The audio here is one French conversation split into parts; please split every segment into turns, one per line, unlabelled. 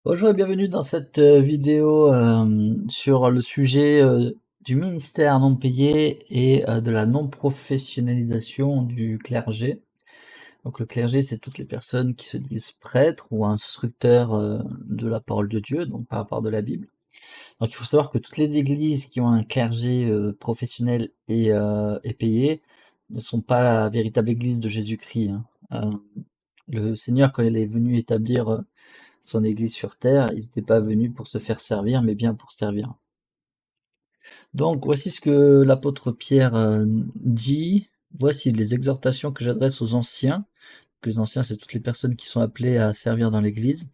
Bonjour et bienvenue dans cette vidéo sur le sujet du ministère non payé et de la non-professionnalisation du clergé. Donc le clergé, c'est toutes les personnes qui se disent prêtres ou instructeurs de la parole de Dieu, donc par rapport de la Bible. Donc il faut savoir que toutes les églises qui ont un clergé professionnel et payé ne sont pas la véritable église de Jésus-Christ, hein. Le Seigneur, quand il est venu établir son Église sur terre, il n'était pas venu pour se faire servir, mais bien pour servir. Donc voici ce que l'apôtre Pierre dit. Voici les exhortations que j'adresse aux anciens. Que les anciens, c'est toutes les personnes qui sont appelées à servir dans l'Église,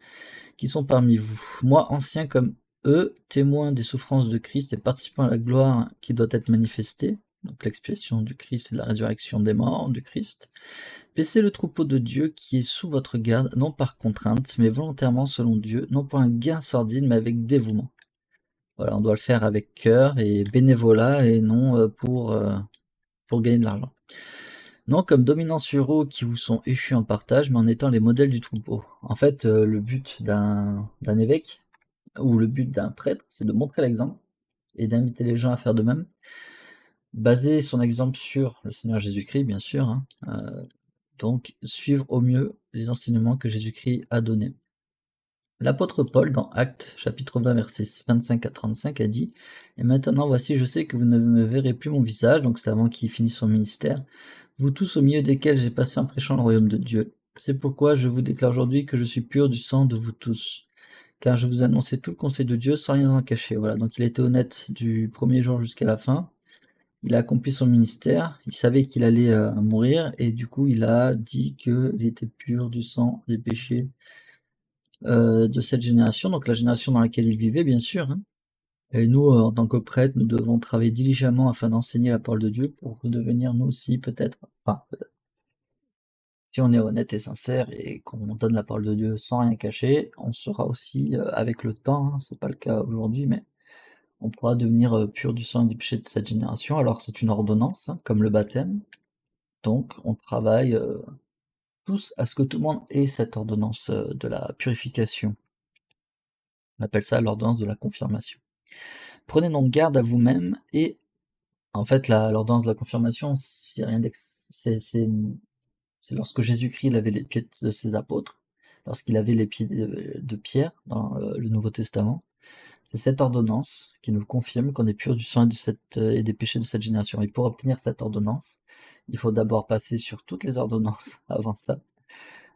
qui sont parmi vous. Moi, ancien comme eux, témoin des souffrances de Christ et participant à la gloire qui doit être manifestée, donc l'expiation du Christ et la résurrection des morts du Christ. Paissez le troupeau de Dieu qui est sous votre garde, non par contrainte, mais volontairement selon Dieu, non pour un gain sordide, mais avec dévouement. Voilà, on doit le faire avec cœur et bénévolat et non pour gagner de l'argent. Non comme dominants sur eux qui vous sont échus en partage, mais en étant les modèles du troupeau. En fait, le but d'un évêque, ou le but d'un prêtre, c'est de montrer l'exemple et d'inviter les gens à faire de même. Baser son exemple sur le Seigneur Jésus-Christ, bien sûr, hein, donc suivre au mieux les enseignements que Jésus-Christ a donnés. L'apôtre Paul, dans Actes, chapitre 20, versets 25 à 35, a dit « Et maintenant, voici, je sais que vous ne me verrez plus mon visage, donc c'est avant qu'il finisse son ministère, vous tous au milieu desquels j'ai passé en prêchant le royaume de Dieu. C'est pourquoi je vous déclare aujourd'hui que je suis pur du sang de vous tous, car je vous ai annoncé tout le conseil de Dieu sans rien en cacher. » Voilà, donc il a été honnête du premier jour jusqu'à la fin. Il a accompli son ministère, il savait qu'il allait mourir, et du coup il a dit qu'il était pur du sang des péchés de cette génération, donc la génération dans laquelle il vivait, bien sûr, hein. Et nous, en tant que prêtres, nous devons travailler diligemment afin d'enseigner la parole de Dieu pour devenir nous aussi peut-être, enfin peut-être, si on est honnête et sincère et qu'on donne la parole de Dieu sans rien cacher, on sera aussi, avec le temps, hein, c'est pas le cas aujourd'hui, mais on pourra devenir pur du sang et des péchés de cette génération. Alors c'est une ordonnance, hein, comme le baptême, donc on travaille tous à ce que tout le monde ait cette ordonnance de la purification. On appelle ça l'ordonnance de la confirmation. Prenez donc garde à vous-même et en fait l'ordonnance de la confirmation, c'est rien c'est lorsque Jésus-Christ avait les pieds de ses apôtres, lorsqu'il avait les pieds de Pierre dans le Nouveau Testament. C'est cette ordonnance qui nous confirme qu'on est pur du sang et des péchés de cette génération. Et pour obtenir cette ordonnance, il faut d'abord passer sur toutes les ordonnances avant ça.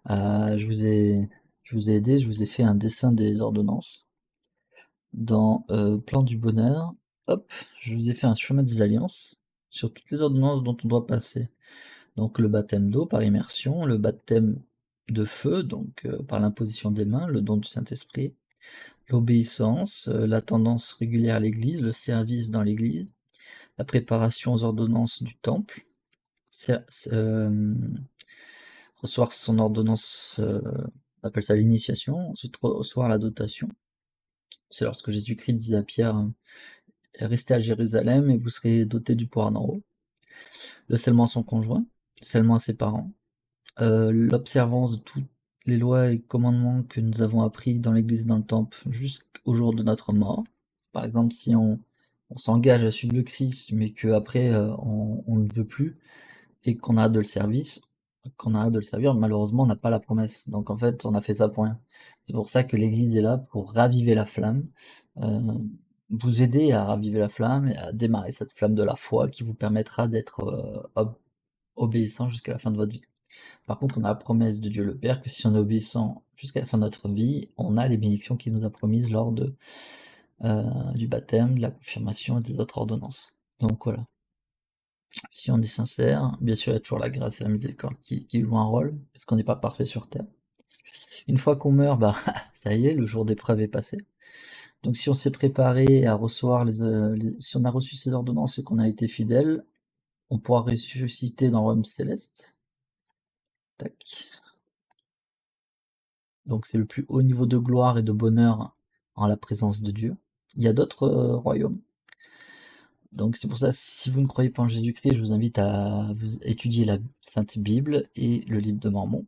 Je vous ai aidé, je vous ai fait un dessin des ordonnances. Dans Plan du bonheur, hop, je vous ai fait un chemin des alliances sur toutes les ordonnances dont on doit passer. Donc le baptême d'eau par immersion, le baptême de feu, donc par l'imposition des mains, le don du Saint-Esprit, l'obéissance, l'attendance régulière à l'église, le service dans l'église, la préparation aux ordonnances du temple, recevoir son ordonnance, on appelle ça l'initiation, ensuite recevoir la dotation. C'est lorsque Jésus-Christ disait à Pierre, restez à Jérusalem et vous serez doté du pouvoir d'en haut. Le scellement à son conjoint, le scellement à ses parents, l'observance de toutes les lois et commandements que nous avons appris dans l'église et dans le temple jusqu'au jour de notre mort. Par exemple, si on s'engage à suivre le Christ, mais qu'après on ne veut plus, et qu'on a hâte de le servir, malheureusement on n'a pas la promesse. Donc en fait on a fait ça pour rien. C'est pour ça que l'église est là pour raviver la flamme, euh, vous aider à raviver la flamme et à démarrer cette flamme de la foi qui vous permettra d'être obéissant jusqu'à la fin de votre vie. Par contre, on a la promesse de Dieu le Père que si on est obéissant jusqu'à la fin de notre vie, on a les bénédictions qu'il nous a promises lors du baptême, de la confirmation et des autres ordonnances. Donc voilà. Si on est sincère, bien sûr, il y a toujours la grâce et la miséricorde qui jouent un rôle, parce qu'on n'est pas parfait sur terre. Une fois qu'on meurt, bah, ça y est, le jour d'épreuve est passé. Donc si on s'est préparé à recevoir si on a reçu ces ordonnances et qu'on a été fidèle, on pourra ressusciter dans le royaume céleste. Tac. Donc c'est le plus haut niveau de gloire et de bonheur en la présence de Dieu. Il y a d'autres royaumes. Donc c'est pour ça, si vous ne croyez pas en Jésus-Christ, je vous invite à vous étudier la Sainte Bible et le livre de Mormon.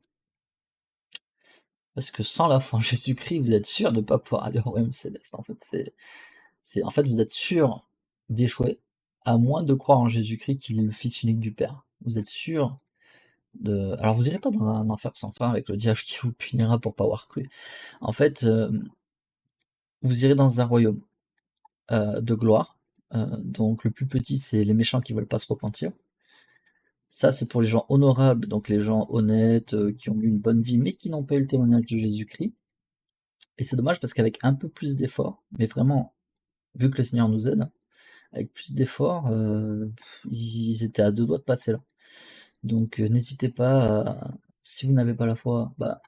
Parce que sans la foi en Jésus-Christ, vous êtes sûr de ne pas pouvoir aller au royaume céleste. En fait, en fait, vous êtes sûr d'échouer, à moins de croire en Jésus-Christ qu'il est le Fils unique du Père. Vous êtes sûr de... Alors vous irez pas dans un enfer sans fin avec le diable qui vous punira pour pas avoir cru. En fait, vous irez dans un royaume de gloire. Donc le plus petit, c'est les méchants qui veulent pas se repentir. Ça, c'est pour les gens honorables, donc les gens honnêtes, qui ont eu une bonne vie, mais qui n'ont pas eu le témoignage de Jésus-Christ. Et c'est dommage parce qu'avec un peu plus d'efforts, mais vraiment, vu que le Seigneur nous aide, avec plus d'efforts, ils étaient à 2 doigts de passer là. Donc n'hésitez pas si vous n'avez pas la foi, bah,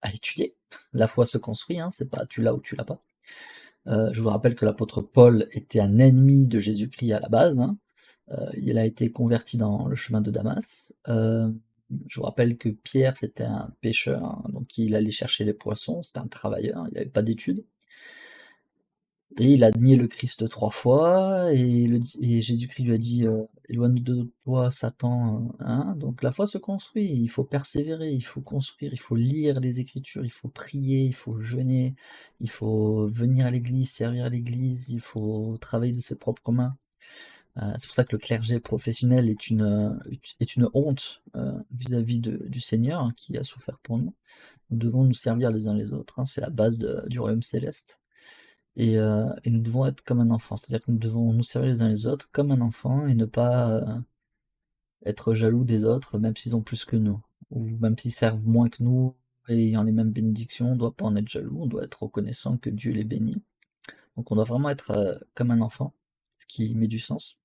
à étudier. La foi se construit, hein, c'est pas tu l'as ou tu l'as pas. Je vous rappelle que l'apôtre Paul était un ennemi de Jésus-Christ à la base, hein. Il a été converti dans le chemin de Damas. Je vous rappelle que Pierre, c'était un pêcheur, hein, donc il allait chercher les poissons, c'était un travailleur, il n'avait pas d'études. Et il a nié le Christ 3 fois, et Jésus-Christ lui a dit éloigne de toi, Satan. Hein. Donc la foi se construit, il faut persévérer, il faut construire, il faut lire les Écritures, il faut prier, il faut jeûner, il faut venir à l'église, servir à l'église, il faut travailler de ses propres mains. C'est pour ça que le clergé professionnel est une honte vis-à-vis du Seigneur hein, qui a souffert pour nous. Nous devons nous servir les uns les autres, hein, c'est la base du royaume céleste. Et nous devons être comme un enfant, c'est-à-dire que nous devons nous servir les uns les autres comme un enfant et ne pas être jaloux des autres, même s'ils ont plus que nous, ou même s'ils servent moins que nous et ayant les mêmes bénédictions, on ne doit pas en être jaloux, on doit être reconnaissant que Dieu les bénit. Donc on doit vraiment être comme un enfant, ce qui met du sens.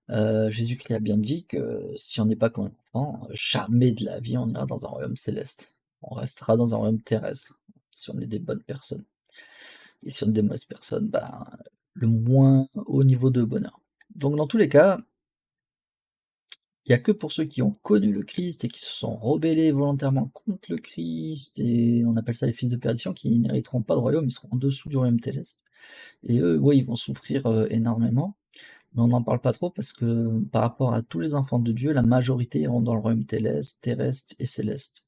Jésus-Christ a bien dit que si on n'est pas comme un enfant, jamais de la vie on ira dans un royaume céleste. On restera dans un royaume terrestre, si on est des bonnes personnes. Et si on est des mauvaises personnes, ben, le moins haut niveau de bonheur. Donc dans tous les cas, il n'y a que pour ceux qui ont connu le Christ et qui se sont rebellés volontairement contre le Christ, et on appelle ça les fils de perdition, qui n'hériteront pas de royaume, ils seront en dessous du royaume céleste. Et eux, oui, ils vont souffrir énormément, mais on n'en parle pas trop parce que par rapport à tous les enfants de Dieu, la majorité iront dans le royaume terrestre et céleste.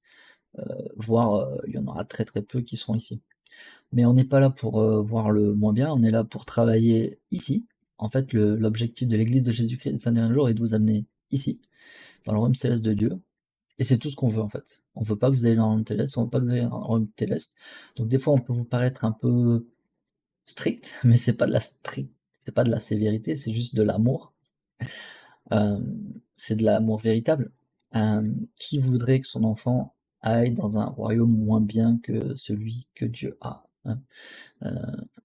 Voire, il y en aura très très peu qui seront ici. Mais on n'est pas là pour voir le moins bien, on est là pour travailler ici. En fait, l'objectif de l'Église de Jésus-Christ des 5 derniers jours est de vous amener ici, dans le royaume céleste de Dieu. Et c'est tout ce qu'on veut en fait. On veut pas que vous ayez dans le royaume céleste, on veut pas que vous ayez dans le royaume céleste. Donc des fois, on peut vous paraître un peu strict, mais c'est pas de la sévérité, c'est juste de l'amour. C'est de l'amour véritable. Qui voudrait que son enfant aille dans un royaume moins bien que celui que Dieu a, hein.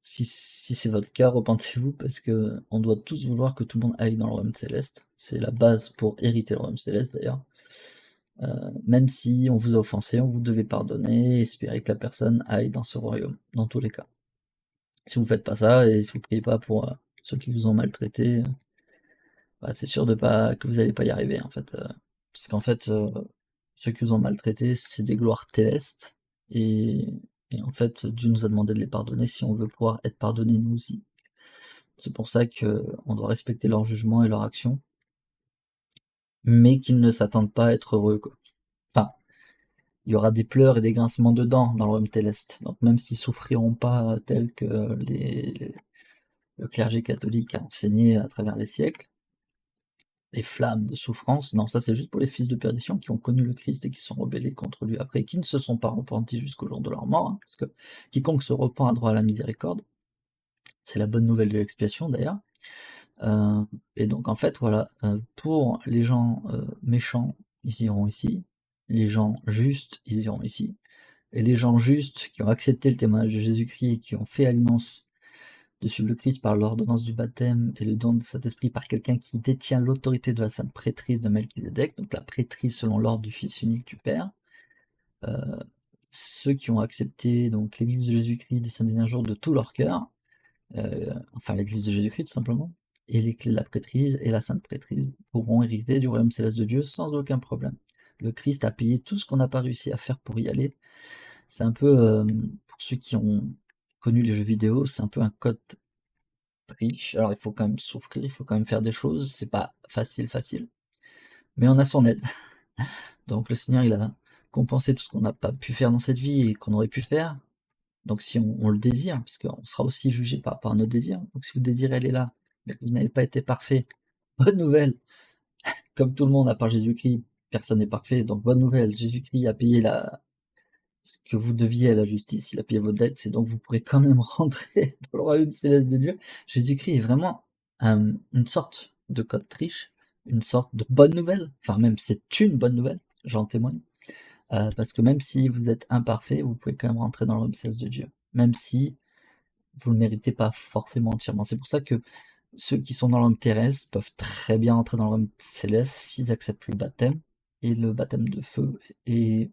Si c'est votre cas, repentez-vous parce que on doit tous vouloir que tout le monde aille dans le royaume céleste. C'est la base pour hériter le royaume céleste d'ailleurs. Même si on vous a offensé, vous devez pardonner et espérer que la personne aille dans ce royaume, dans tous les cas. Si vous faites pas ça et si vous priez pas pour ceux qui vous ont maltraité, bah, c'est sûr que vous allez pas y arriver en fait. Parce qu'en fait, ceux qui vous ont maltraité, c'est des gloires célestes et, et en fait, Dieu nous a demandé de les pardonner si on veut pouvoir être pardonné nous aussi. C'est pour ça qu'on doit respecter leur jugement et leur action, mais qu'ils ne s'attendent pas à être heureux, quoi. Enfin, il y aura des pleurs et des grincements de dents dans le royaume céleste. Donc même s'ils souffriront pas tel que le clergé catholique a enseigné à travers les siècles, les flammes de souffrance, non, ça c'est juste pour les fils de perdition qui ont connu le Christ et qui sont rebellés contre lui après, et qui ne se sont pas repentis jusqu'au jour de leur mort, hein, parce que quiconque se repent a droit à la miséricorde. C'est la bonne nouvelle de l'expiation d'ailleurs. Et donc en fait, voilà, pour les gens méchants, ils iront ici, les gens justes, ils iront ici, et les gens justes qui ont accepté le témoignage de Jésus-Christ et qui ont fait alliance de suivre le Christ par l'ordonnance du baptême et le don de Saint-Esprit par quelqu'un qui détient l'autorité de la sainte prêtrise de Melchizedek, donc la prêtrise selon l'ordre du Fils unique du Père. Ceux qui ont accepté donc l'Église de Jésus-Christ des 5 derniers jours de tout leur cœur, enfin l'Église de Jésus-Christ tout simplement, et les clés de la prêtrise et la sainte prêtrise pourront hériter du royaume céleste de Dieu sans aucun problème. Le Christ a payé tout ce qu'on n'a pas réussi à faire pour y aller. C'est un peu, pour ceux qui ont connu les jeux vidéo, c'est un peu un code riche. Alors il faut quand même souffrir, il faut quand même faire des choses, c'est pas facile, mais on a son aide. Donc le Seigneur, il a compenser tout ce qu'on n'a pas pu faire dans cette vie et qu'on aurait pu faire. Donc si on le désire, parce qu'on sera aussi jugé par rapport à nos désirs. Donc si vous désirez aller là, mais que vous n'avez pas été parfait, bonne nouvelle, comme tout le monde à part Jésus-Christ, personne n'est parfait, donc bonne nouvelle, Jésus-Christ a payé ce que vous deviez à la justice, il a payé vos dettes, et donc vous pourrez quand même rentrer dans le royaume céleste de Dieu. Jésus-Christ est vraiment une sorte de code triche, une sorte de bonne nouvelle, enfin même c'est une bonne nouvelle, j'en témoigne, parce que même si vous êtes imparfait, vous pouvez quand même rentrer dans le royaume céleste de Dieu, même si vous ne le méritez pas forcément entièrement. C'est pour ça que ceux qui sont dans le royaume terrestre peuvent très bien entrer dans le royaume céleste s'ils acceptent le baptême, et le baptême de feu, et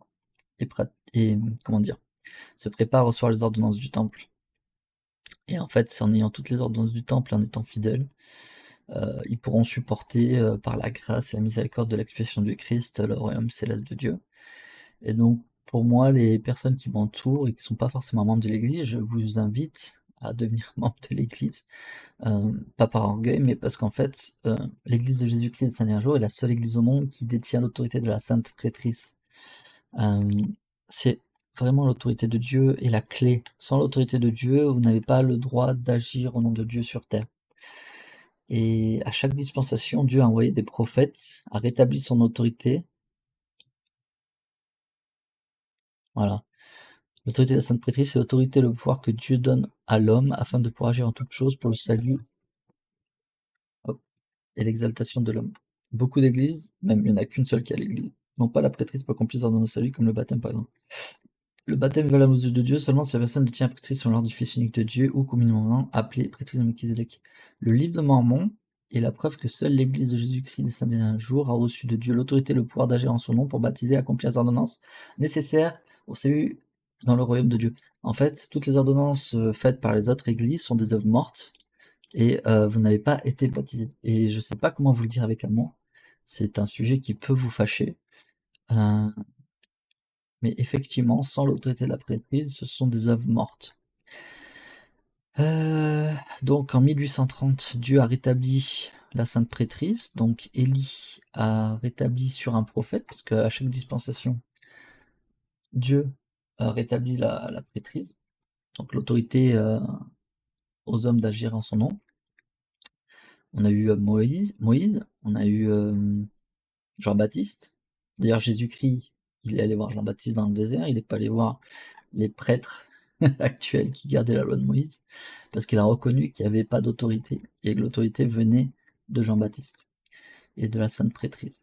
comment dire, se préparent à recevoir les ordonnances du temple. Et en fait, c'est en ayant toutes les ordonnances du temple et en étant fidèles, ils pourront supporter, par la grâce et la miséricorde de l'expiation du Christ, le royaume céleste de Dieu. Et donc, pour moi, les personnes qui m'entourent et qui ne sont pas forcément membres de l'Église, je vous invite à devenir membre de l'Église, pas par orgueil, mais parce qu'en fait, l'Église de Jésus-Christ de Saint-Jour est la seule Église au monde qui détient l'autorité de la Sainte Prêtrice. C'est vraiment l'autorité de Dieu et la clé. Sans l'autorité de Dieu, vous n'avez pas le droit d'agir au nom de Dieu sur terre. Et à chaque dispensation, Dieu a envoyé des prophètes, a rétabli son autorité. Voilà. L'autorité de la Sainte Prêtrise, c'est l'autorité et le pouvoir que Dieu donne à l'homme afin de pouvoir agir en toutes choses pour le salut et l'exaltation de l'homme. Beaucoup d'églises, même il n'y en a qu'une seule qui a l'église, n'ont pas la prêtrise pour accomplir les ordonnances de salut comme le baptême par exemple. Le baptême est valable aux yeux de Dieu seulement si la personne détient la prêtrise selon l'ordre du Fils unique de Dieu ou communément appelé prêtrise de Melchizedek. Le livre de Mormon est la preuve que seule l'Église de Jésus-Christ des saints derniers jours a reçu de Dieu l'autorité et le pouvoir d'agir en son nom pour baptiser et accomplir les ordonnances nécessaires au salut dans le royaume de Dieu. En fait, toutes les ordonnances faites par les autres églises sont des œuvres mortes et vous n'avez pas été baptisé. Et je ne sais pas comment vous le dire avec amour, c'est un sujet qui peut vous fâcher. Mais effectivement, sans l'autorité de la prêtrise, ce sont des œuvres mortes. Donc en 1830, Dieu a rétabli la sainte prêtrise, donc Élie a rétabli sur un prophète, parce qu'à chaque dispensation, Dieu a rétabli la prêtrise, donc l'autorité aux hommes d'agir en son nom. On a eu Moïse, on a eu Jean-Baptiste. D'ailleurs, Jésus-Christ, il est allé voir Jean-Baptiste dans le désert, il n'est pas allé voir les prêtres actuels qui gardaient la loi de Moïse, parce qu'il a reconnu qu'il n'y avait pas d'autorité, et que l'autorité venait de Jean-Baptiste et de la sainte prêtrise.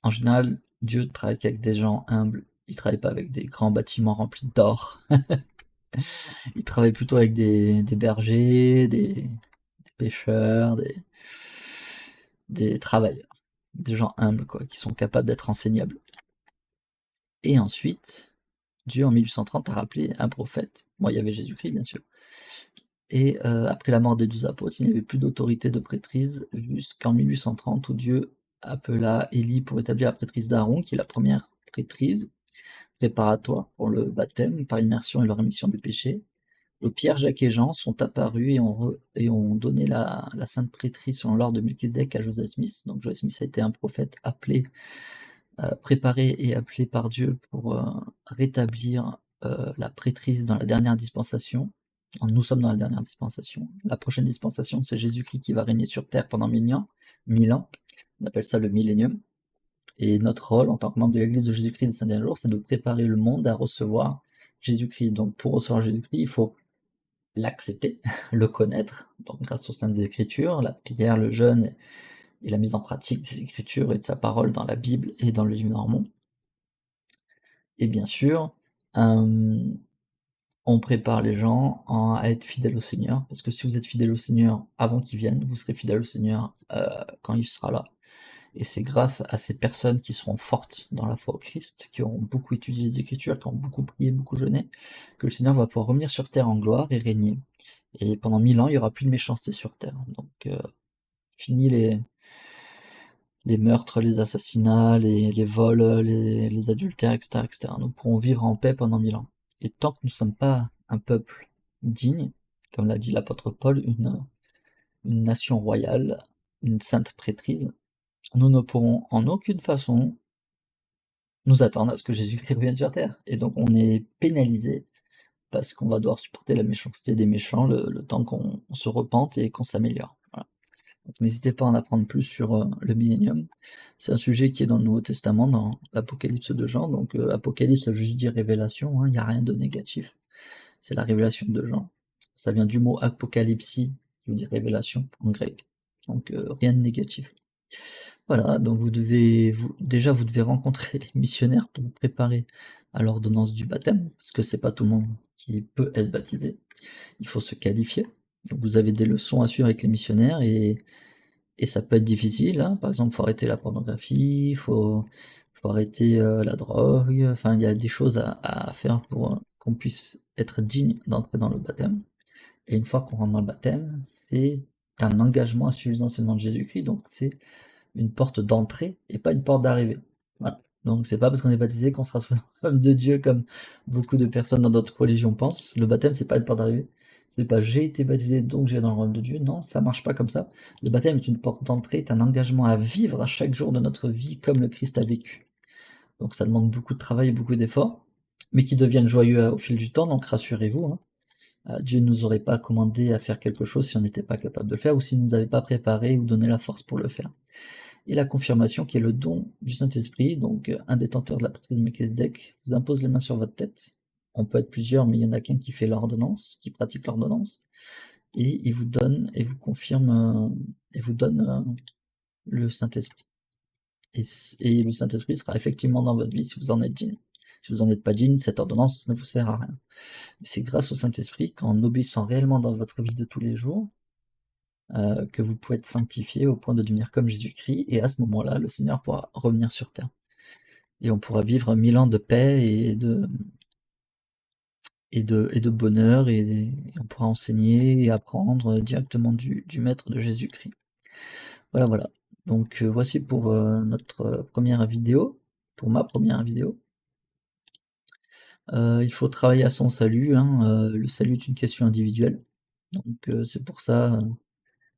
En général, Dieu travaille avec des gens humbles, il ne travaille pas avec des grands bâtiments remplis d'or, il travaille plutôt avec des bergers, des pêcheurs, des travailleurs, des gens humbles, quoi, qui sont capables d'être enseignables. Et ensuite, Dieu en 1830 a rappelé un prophète, bon, il y avait Jésus-Christ bien sûr, et après la mort des 12 apôtres, il n'y avait plus d'autorité de prêtrise jusqu'en 1830 où Dieu appela Élie pour établir la prêtrise d'Aaron, qui est la première prêtrise préparatoire pour le baptême par immersion et la rémission des péchés. Et Pierre, Jacques et Jean sont apparus et ont donné la sainte prêtrise selon l'ordre de Melchizedek à Joseph Smith. Donc Joseph Smith a été un prophète appelé, préparé et appelé par Dieu pour rétablir la prêtrise dans la dernière dispensation. Nous sommes dans la dernière dispensation. La prochaine dispensation, c'est Jésus-Christ qui va régner sur terre pendant 1000 ans. On appelle ça le millénium. Et notre rôle en tant que membre de l'Église de Jésus-Christ des Saints Derniers Jours, c'est de préparer le monde à recevoir Jésus-Christ. Donc pour recevoir Jésus-Christ, il faut l'accepter, le connaître, donc grâce aux Saintes Écritures, la prière, le jeûne et la mise en pratique des Écritures et de sa parole dans la Bible et dans le livre Mormon. Et bien sûr, on prépare les gens à être fidèles au Seigneur, parce que si vous êtes fidèle au Seigneur avant qu'il vienne, vous serez fidèle au Seigneur quand il sera là. Et c'est grâce à ces personnes qui seront fortes dans la foi au Christ, qui auront beaucoup étudié les Écritures, qui auront beaucoup prié, beaucoup jeûné, que le Seigneur va pouvoir revenir sur terre en gloire et régner. Et pendant 1000 ans, il n'y aura plus de méchanceté sur terre. Donc, fini les meurtres, les assassinats, les vols, les adultères, etc., etc. Nous pourrons vivre en paix pendant 1000 ans. Et tant que nous ne sommes pas un peuple digne, comme l'a dit l'apôtre Paul, une nation royale, une sainte prêtrise, nous ne pourrons en aucune façon nous attendent à ce que Jésus-Christ revienne sur terre. Et donc on est pénalisé parce qu'on va devoir supporter la méchanceté des méchants le temps qu'on se repente et qu'on s'améliore. Voilà. Donc n'hésitez pas à en apprendre plus sur le millénium. C'est un sujet qui est dans le Nouveau Testament, dans l'Apocalypse de Jean. Donc Apocalypse, ça veut juste dire révélation, hein, il n'y a rien de négatif. C'est la révélation de Jean. Ça vient du mot apocalypsie, qui veut dire révélation en grec. Donc rien de négatif. Voilà, donc déjà vous devez rencontrer les missionnaires pour vous préparer à l'ordonnance du baptême, parce que c'est pas tout le monde qui peut être baptisé. Il faut se qualifier. Donc vous avez des leçons à suivre avec les missionnaires et ça peut être difficile, hein. Par exemple, faut arrêter la pornographie, faut arrêter la drogue, enfin il y a des choses à faire pour qu'on puisse être digne d'entrer dans le baptême. Et une fois qu'on rentre dans le baptême, c'est un engagement à suivre les enseignements de Jésus-Christ, donc c'est une porte d'entrée et pas une porte d'arrivée. Voilà. Donc c'est pas parce qu'on est baptisé qu'on sera homme de Dieu comme beaucoup de personnes dans d'autres religions pensent. Le baptême, c'est pas une porte d'arrivée. C'est pas j'ai été baptisé donc j'ai dans le royaume de Dieu. Non, ça marche pas comme ça. Le baptême est une porte d'entrée, est un engagement à vivre à chaque jour de notre vie comme le Christ a vécu. Donc ça demande beaucoup de travail et beaucoup d'efforts, mais qui deviennent joyeux au fil du temps, donc rassurez-vous, hein. Dieu ne nous aurait pas commandé à faire quelque chose si on n'était pas capable de le faire ou s'il ne nous avait pas préparé ou donné la force pour le faire. Et la confirmation qui est le don du Saint-Esprit, donc un détenteur de la prêtrise de Melchizedek vous impose les mains sur votre tête. On peut être plusieurs, mais il y en a qu'un qui fait l'ordonnance, qui pratique l'ordonnance, et il vous donne et vous confirme et vous donne le Saint-Esprit. Et le Saint-Esprit sera effectivement dans votre vie si vous en êtes digne. Si vous n'en êtes pas digne, cette ordonnance ne vous sert à rien. C'est grâce au Saint-Esprit, qu'en obéissant réellement dans votre vie de tous les jours, que vous pouvez être sanctifié au point de devenir comme Jésus-Christ, et à ce moment-là, le Seigneur pourra revenir sur terre. Et on pourra vivre 1000 ans de paix et de bonheur, et on pourra enseigner et apprendre directement du Maître de Jésus-Christ. Voilà, voilà. Donc voici pour notre première vidéo, pour ma première vidéo. Il faut travailler à son salut, hein, le salut est une question individuelle. Donc c'est pour ça,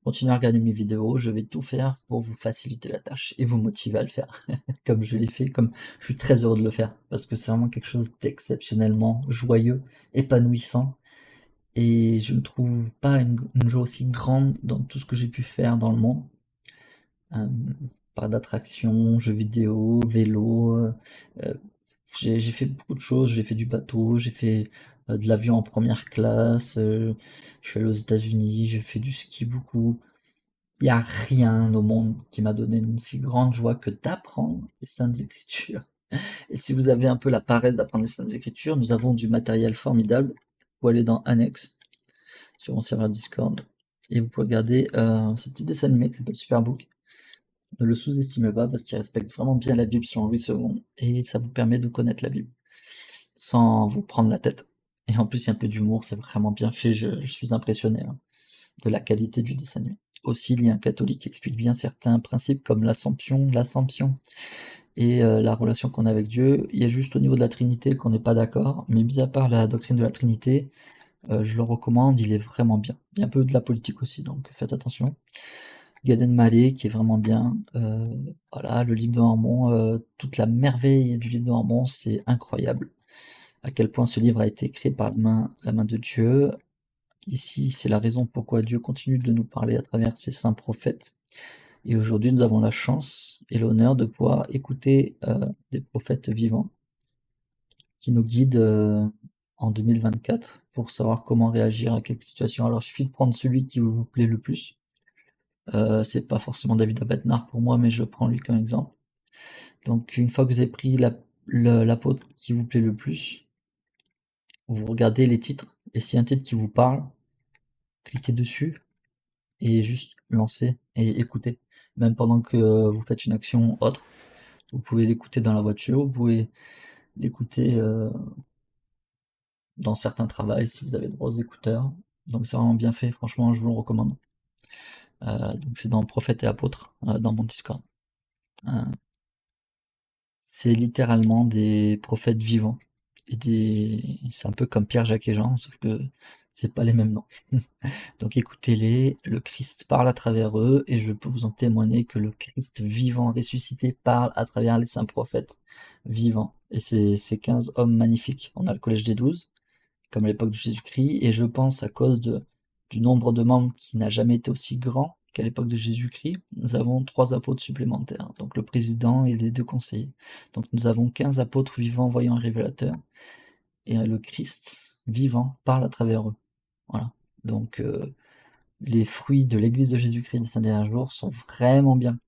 continuez à regarder mes vidéos, je vais tout faire pour vous faciliter la tâche et vous motiver à le faire, comme je l'ai fait, comme je suis très heureux de le faire, parce que c'est vraiment quelque chose d'exceptionnellement joyeux, épanouissant, et je ne trouve pas une joie aussi grande dans tout ce que j'ai pu faire dans le monde. Par d'attractions, jeux vidéo, vélo, j'ai fait beaucoup de choses, j'ai fait du bateau, j'ai fait de l'avion en première classe, je suis allé aux États-Unis, j'ai fait du ski beaucoup. Il n'y a rien au monde qui m'a donné une si grande joie que d'apprendre les Saintes Écritures. Et si vous avez un peu la paresse d'apprendre les Saintes Écritures, nous avons du matériel formidable. Vous pouvez aller dans Annex, sur mon serveur Discord, et vous pouvez regarder ce petit dessin animé qui s'appelle Superbook. Ne le sous-estimez pas parce qu'il respecte vraiment bien la Bible sur Louis II, et ça vous permet de connaître la Bible sans vous prendre la tête. Et en plus, il y a un peu d'humour, c'est vraiment bien fait, je suis impressionné, hein, de la qualité du dessin animé. Aussi, il y a un catholique qui explique bien certains principes comme l'assomption et la relation qu'on a avec Dieu. Il y a juste au niveau de la Trinité qu'on n'est pas d'accord, mais mis à part la doctrine de la Trinité, je le recommande, il est vraiment bien. Il y a un peu de la politique aussi, donc faites attention. Gad Elmaleh qui est vraiment bien. Voilà, le livre de Mormon, toute la merveille du livre de Mormon, c'est incroyable. À quel point ce livre a été créé par la main de Dieu. Ici, c'est la raison pourquoi Dieu continue de nous parler à travers ses saints prophètes. Et aujourd'hui, nous avons la chance et l'honneur de pouvoir écouter des prophètes vivants qui nous guident en 2024 pour savoir comment réagir à quelques situations. Alors, il suffit de prendre celui qui vous plaît le plus. C'est pas forcément David Abednar pour moi, mais je prends lui comme exemple. Donc, une fois que vous avez pris l'apôtre qui vous plaît le plus, vous regardez les titres, et s'il y a un titre qui vous parle, cliquez dessus et juste lancez et écoutez. Même pendant que vous faites une action autre, vous pouvez l'écouter dans la voiture, vous pouvez l'écouter dans certains travails si vous avez de gros écouteurs. Donc c'est vraiment bien fait, franchement, je vous le recommande. Donc c'est dans Prophète et Apôtre, dans mon Discord. C'est littéralement des prophètes vivants. C'est un peu comme Pierre, Jacques et Jean, sauf que c'est pas les mêmes noms. Donc écoutez-les, le Christ parle à travers eux, et je peux vous en témoigner que le Christ vivant, ressuscité, parle à travers les saints prophètes vivants. Et ces 15 hommes magnifiques. On a le collège des 12, comme à l'époque de Jésus-Christ, et je pense à cause du nombre de membres qui n'a jamais été aussi grand qu'à l'époque de Jésus-Christ, nous avons 3 apôtres supplémentaires, donc le président et les 2 conseillers. Donc nous avons 15 apôtres vivants, voyants et révélateurs, et le Christ vivant parle à travers eux. Voilà. Donc les fruits de l'Église de Jésus-Christ des 5 derniers jours sont vraiment bien.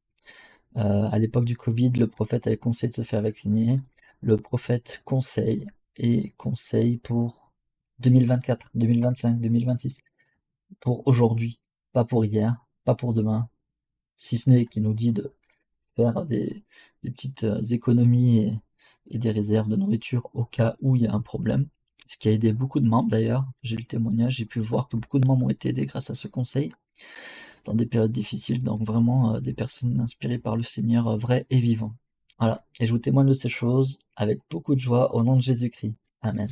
À l'époque du Covid, le prophète avait conseillé de se faire vacciner. Le prophète conseille pour 2024, 2025, 2026. Pour aujourd'hui, pas pour hier, pas pour demain. Si ce n'est qu'il nous dit de faire des petites économies et des réserves de nourriture au cas où il y a un problème. Ce qui a aidé beaucoup de membres d'ailleurs. J'ai le témoignage, j'ai pu voir que beaucoup de membres ont été aidés grâce à ce conseil dans des périodes difficiles. Donc vraiment des personnes inspirées par le Seigneur vrai et vivant. Voilà. Et je vous témoigne de ces choses avec beaucoup de joie au nom de Jésus-Christ. Amen.